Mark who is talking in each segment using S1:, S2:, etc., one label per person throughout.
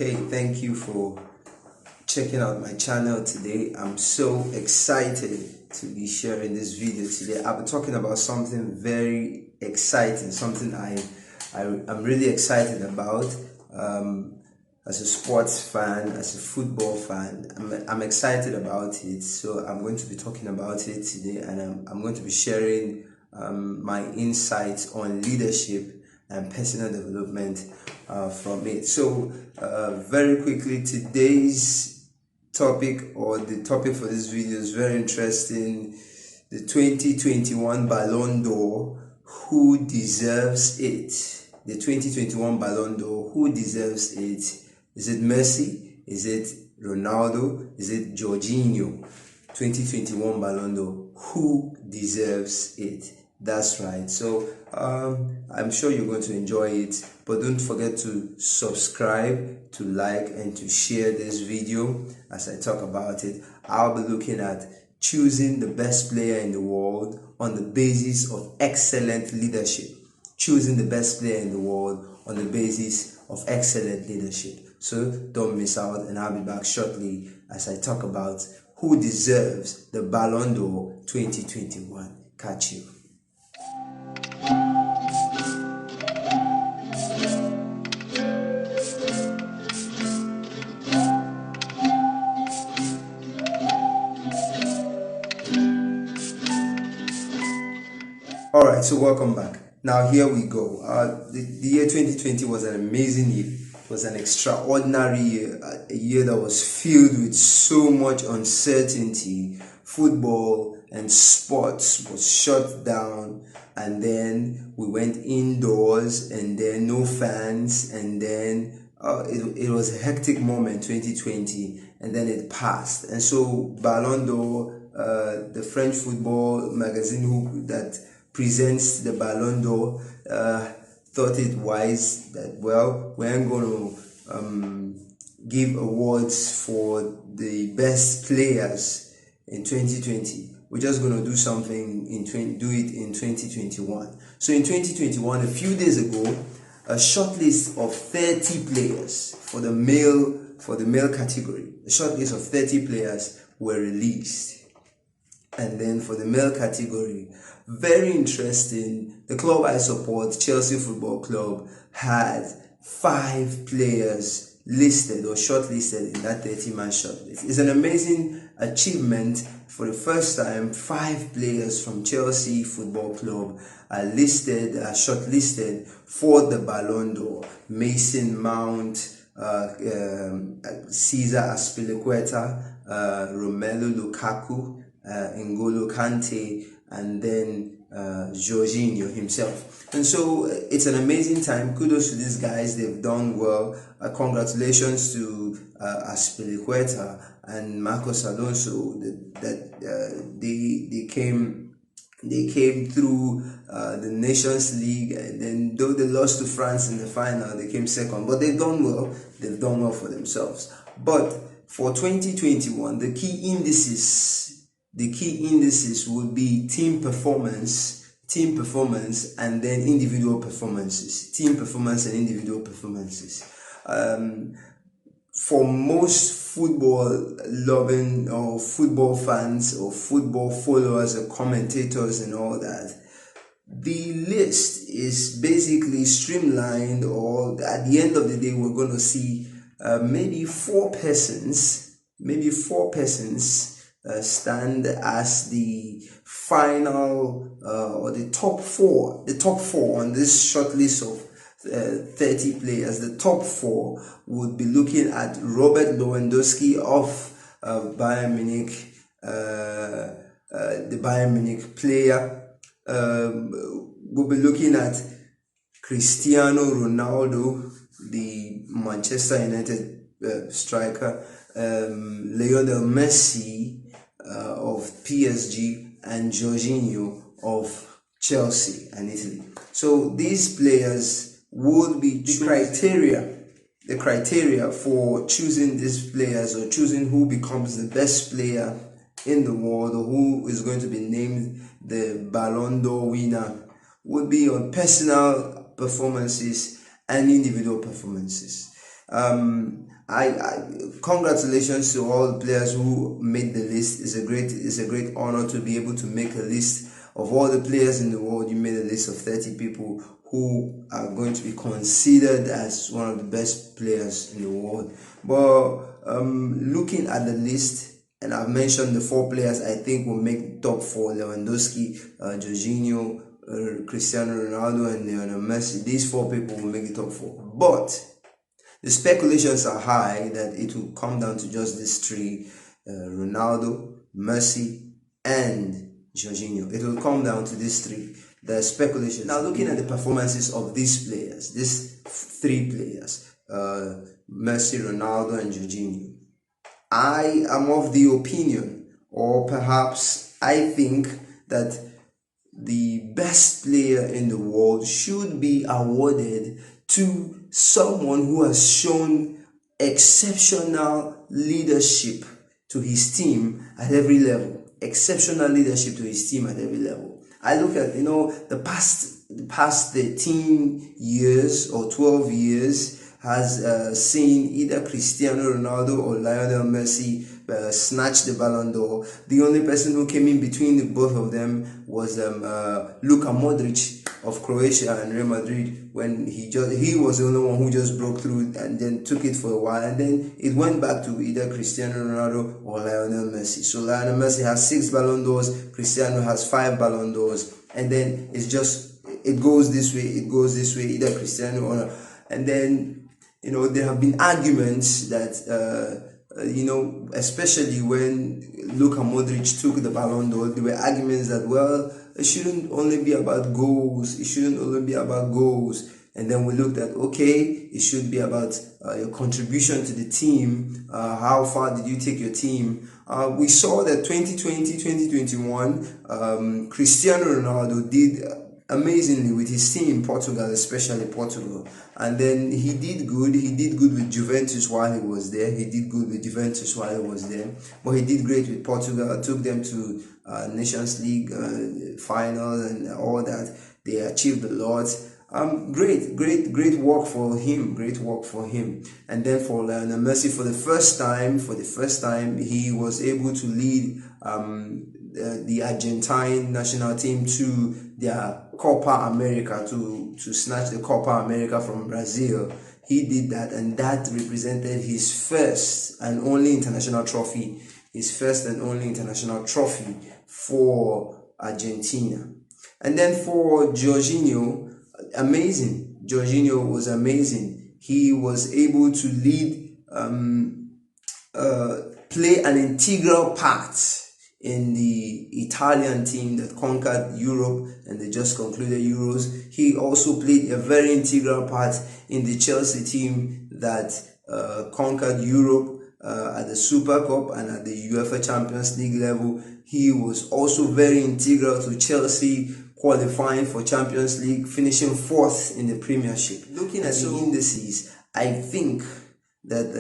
S1: Okay, thank you for checking out my channel today. I'm so excited to be sharing this video today. I'll be talking about something very exciting, something I'm really excited about. As a sports fan, as a football fan, I'm excited about it. So I'm going to be talking about it today, and I'm going to be sharing my insights on leadership and personal development from it. So very quickly, today's topic, or the topic for this video, is very interesting. The 2021 Ballon d'Or, who deserves it? The 2021 Ballon d'Or, who deserves it? Is it Messi? Is it Ronaldo? Is it Jorginho? 2021 Ballon d'Or, who deserves it? That's right. So I'm sure you're going to enjoy it, but don't forget to subscribe, to like, and to share this video as I talk about it. I'll be looking at choosing the best player in the world on the basis of excellent leadership. Choosing the best player in the world on the basis of excellent leadership. So don't miss out, and I'll be back shortly as I talk about who deserves the Ballon d'Or 2021. Catch you. Alright, so welcome back. Now here we go. The year 2020 was an amazing year. It was an extraordinary year, a year that was filled with so much uncertainty. Football and sports was shut down, and then we went indoors, and then no fans, and then it was a hectic moment, 2020, and then it passed. And so Ballon d'Or, the French football magazine that presents the Ballon d'Or, thought it wise that, well, we ain't going to give awards for the best players in 2020. We're just going to do something do it in 2021. So in 2021, a few days ago, a shortlist of 30 players for the male category, a shortlist of 30 players were released. And then for the male category, very interesting, the club I support, Chelsea Football Club, had 5 players listed or shortlisted in that 30-man shortlist. It's an amazing achievement. For the first time, 5 players from Chelsea Football Club are shortlisted for the Ballon d'Or. Mason Mount, Cesar Azpilicueta, Romelu Lukaku, N'Golo Kante, and then Jorginho himself. And so it's an amazing time. Kudos to these guys, they've done well. Congratulations to Azpilicueta and Marcos Alonso that they came through the Nations League, and then though they lost to France in the final, they came second. But they've done well. They've done well for themselves. But for 2021, the key indices would be team performance, and then individual performances. Team performance and individual performances. For most football loving or football fans or football followers or commentators and all that, the list is basically streamlined, or at the end of the day, we're going to see maybe four persons stand as the final or the top four on this short list of 30 players. The top 4 would be looking at Robert Lewandowski of Bayern Munich, the Bayern Munich player. We'll be looking at Cristiano Ronaldo, the Manchester United striker, Lionel Messi of PSG, and Jorginho of Chelsea and Italy. So these players would be the criteria for choosing these players, or choosing who becomes the best player in the world, or who is going to be named the Ballon d'Or winner, would be on personal performances and individual performances. Congratulations to all the players who made the list. It's a great honor to be able to make a list of all the players in the world. You made a list of 30 people who are going to be considered as one of the best players in the world. But looking at the list, and I've mentioned the 4 players I think will make top 4: Lewandowski, Jorginho, Cristiano Ronaldo, and Lionel Messi. These 4 people will make the top 4. But the speculations are high that it will come down to just these 3: Ronaldo, Messi, and Jorginho. It will come down to these 3. The speculation. Now, looking at the performances of these players, these 3 players, Messi, Ronaldo, and Jorginho, I am of the opinion, or perhaps I think, that the best player in the world should be awarded to someone who has shown exceptional leadership to his team at every level. Exceptional leadership to his team at every level. I look at, the past 13 years or 12 years has seen either Cristiano Ronaldo or Lionel Messi snatch the Ballon d'Or. The only person who came in between the both of them was Luka Modric of Croatia and Real Madrid, when he was the only one who just broke through and then took it for a while, and then it went back to either Cristiano Ronaldo or Lionel Messi. So Lionel Messi has 6 Ballon d'Ors, Cristiano has 5 Ballon d'Ors, and then it goes this way, either Cristiano or, and then there have been arguments that especially when Luka Modric took the Ballon d'Or, there were arguments that, well, it shouldn't only be about goals. And then we looked at, okay, it should be about your contribution to the team. How far did you take your team? We saw that 2020, 2021, Cristiano Ronaldo did amazingly with his team, Portugal, especially Portugal. And then he did good with Juventus while he was there. But he did great with Portugal, took them to Nations League finals and all that. They achieved a lot. Great work for him. And then for Lionel Messi, for the first time, he was able to lead the Argentine national team to their Copa America, to snatch the Copa America from Brazil. He did that, and that represented his first and only international trophy for Argentina. And then for Jorginho, Jorginho was amazing. He was able to lead, play an integral part in the Italian team that conquered Europe, and they just concluded Euros. He also played a very integral part in the Chelsea team that conquered Europe at the Super Cup and at the UEFA Champions League level. He was also very integral to Chelsea qualifying for Champions League, finishing 4th in the Premiership. Looking at the indices, I think that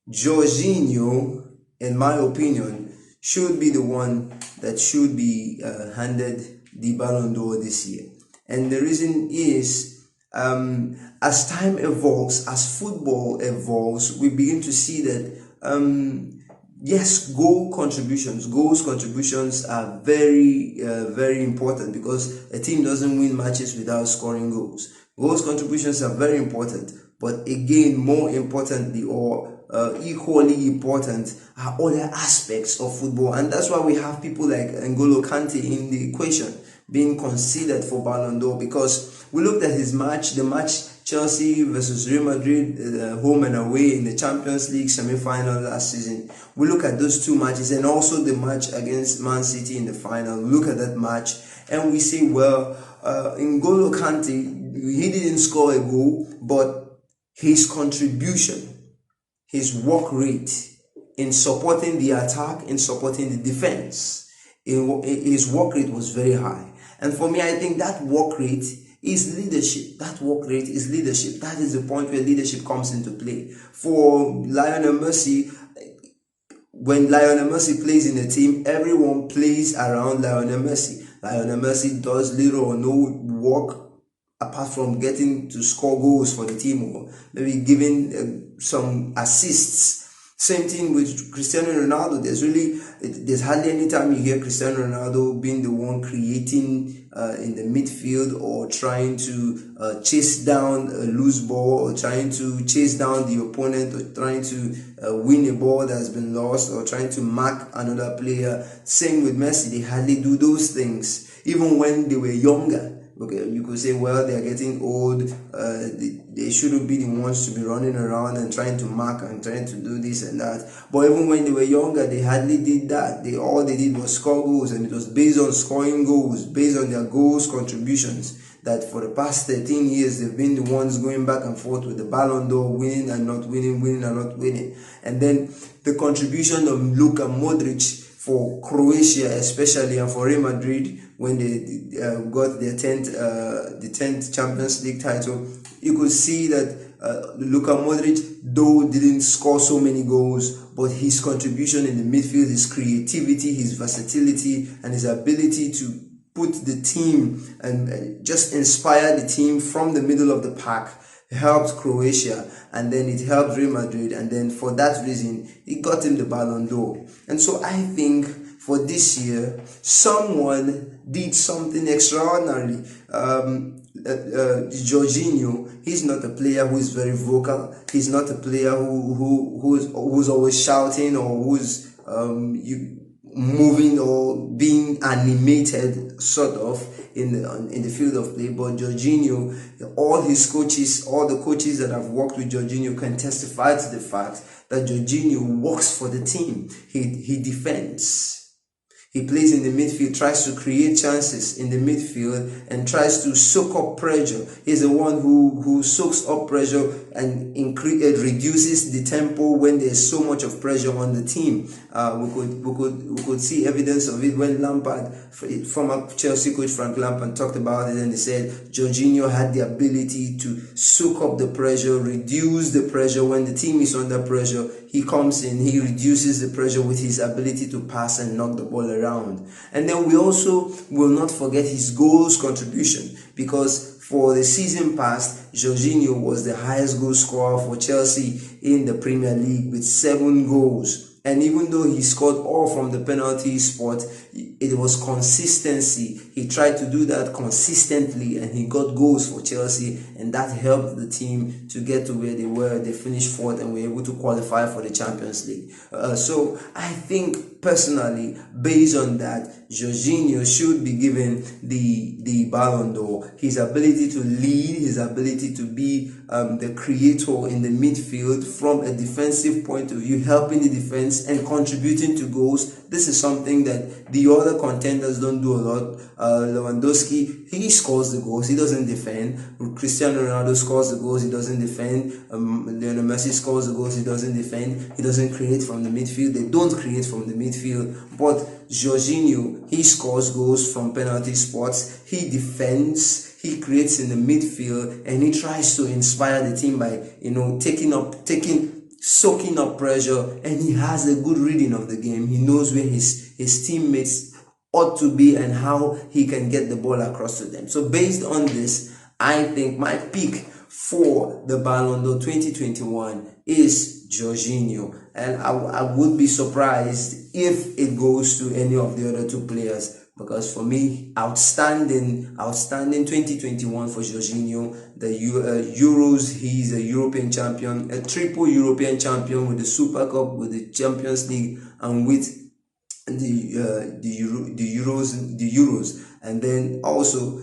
S1: Jorginho, in my opinion, should be the one that should be handed the Ballon d'Or this year. And the reason is, as time evolves, as football evolves, we begin to see that yes, goals contributions are very very important, because a team doesn't win matches without scoring goals. Goals contributions are very important, but again, more importantly, or equally important, are other aspects of football. And that's why we have people like N'Golo Kante in the equation being considered for Ballon d'Or, because we looked at the match Chelsea versus Real Madrid, home and away in the Champions League semi-final last season. We look at those 2 matches, and also the match against Man City in the final. We look at that match and we say, well, N'Golo Kante, he didn't score a goal, but his contribution, his work rate in supporting the attack, in supporting the defense, his work rate was very high. And for me, I think that work rate is leadership. That is the point where leadership comes into play. For Lionel Messi, when Lionel Messi plays in a team, everyone plays around Lionel Messi. Lionel Messi does little or no work apart from getting to score goals for the team or maybe giving some assists. Same thing with Cristiano Ronaldo. There's hardly any time you hear Cristiano Ronaldo being the one creating in the midfield, or trying to chase down a loose ball, or trying to chase down the opponent, or trying to win a ball that has been lost, or trying to mark another player. Same with Messi. They hardly do those things. Even when they were younger, okay, you could say, well, they are getting old, they shouldn't be the ones to be running around and trying to mark and trying to do this and that. But even when they were younger, they hardly did that. All they did was score goals, and it was based on scoring goals, based on their goals contributions, that for the past 13 years they've been the ones going back and forth with the Ballon d'Or, winning and not winning, winning and not winning. And then the contribution of Luka Modric for Croatia especially, and for Real Madrid when they got their 10th Champions League title, you could see that Luka Modric, though didn't score so many goals, but his contribution in the midfield, his creativity, his versatility, and his ability to put the team and just inspire the team from the middle of the pack helped Croatia, and then it helped Real Madrid, and then for that reason it got him the Ballon d'Or. And so I think for this year someone did something extraordinary. Jorginho, he's not a player who is very vocal. He's not a player who's always shouting, or who's moving or being animated sort of in the field of play. But Jorginho, all the coaches that have worked with Jorginho can testify to the fact that Jorginho works for the team. He defends. He plays in the midfield, tries to create chances in the midfield, and tries to soak up pressure. He's the one who soaks up pressure and reduces the tempo when there's so much of pressure on the team. We could see evidence of it when former Chelsea coach Frank Lampard talked about it, and he said Jorginho had the ability to soak up the pressure, reduce the pressure when the team is under pressure. He comes in, he reduces the pressure with his ability to pass and knock the ball around. And then we also will not forget his goals contribution, because for the season past, Jorginho was the highest goal scorer for Chelsea in the Premier League with 7 goals. And even though he scored all from the penalty spot, it was consistency. He tried to do that consistently, and he got goals for Chelsea, and that helped the team to get to where they were. They finished 4th and were able to qualify for the Champions League. So I think personally, based on that, Jorginho should be given the Ballon d'Or. His ability to lead, his ability to be the creator in the midfield from a defensive point of view, helping the defense and contributing to goals. This is something that the other contenders don't do a lot. Lewandowski, he scores the goals, he doesn't defend. Cristiano Ronaldo scores the goals, he doesn't defend. Lionel Messi scores the goals, he doesn't defend. He doesn't create from the midfield. They don't create from the midfield. But Jorginho, he scores goals from penalty spots. He defends. He creates in the midfield, and he tries to inspire the team by soaking up pressure, and he has a good reading of the game. He knows where his teammates ought to be and how he can get the ball across to them. So based on this, I think my pick for the Ballon d'Or 2021 is Jorginho, and I would be surprised if it goes to any of the other 2 players. Because for me, outstanding 2021 for Jorginho. The Euros, he's a European champion, a triple European champion with the Super Cup, with the Champions League, and with the Euros, and then also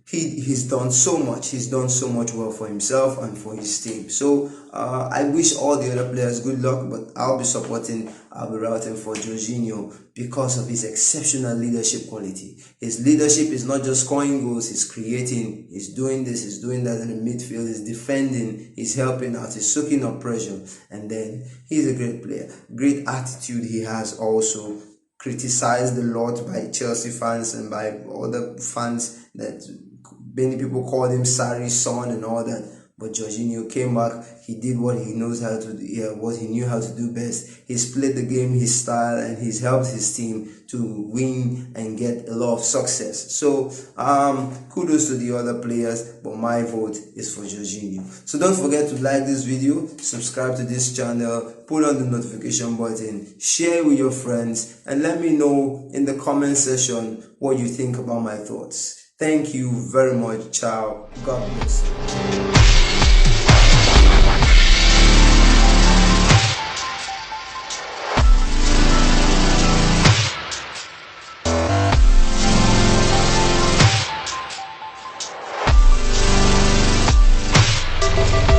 S1: he's done so much. He's done so much well for himself and for his team. So I wish all the other players good luck, but I'll be rooting for Jorginho because of his exceptional leadership quality. His leadership is not just scoring goals, he's creating, he's doing this, he's doing that in the midfield, he's defending, he's helping out, he's soaking up pressure, and then he's a great player. Great attitude he has also. Criticized a lot by Chelsea fans and by other fans that many people call him Sarri's son and all that. But Jorginho came back. He did what he knows how to do, what he knew how to do best. He's played the game his style, and he's helped his team to win and get a lot of success. So kudos to the other players, but my vote is for Jorginho. So don't forget to like this video, subscribe to this channel, put on the notification button, share with your friends, and let me know in the comment section what you think about my thoughts. Thank you very much. Ciao. God bless.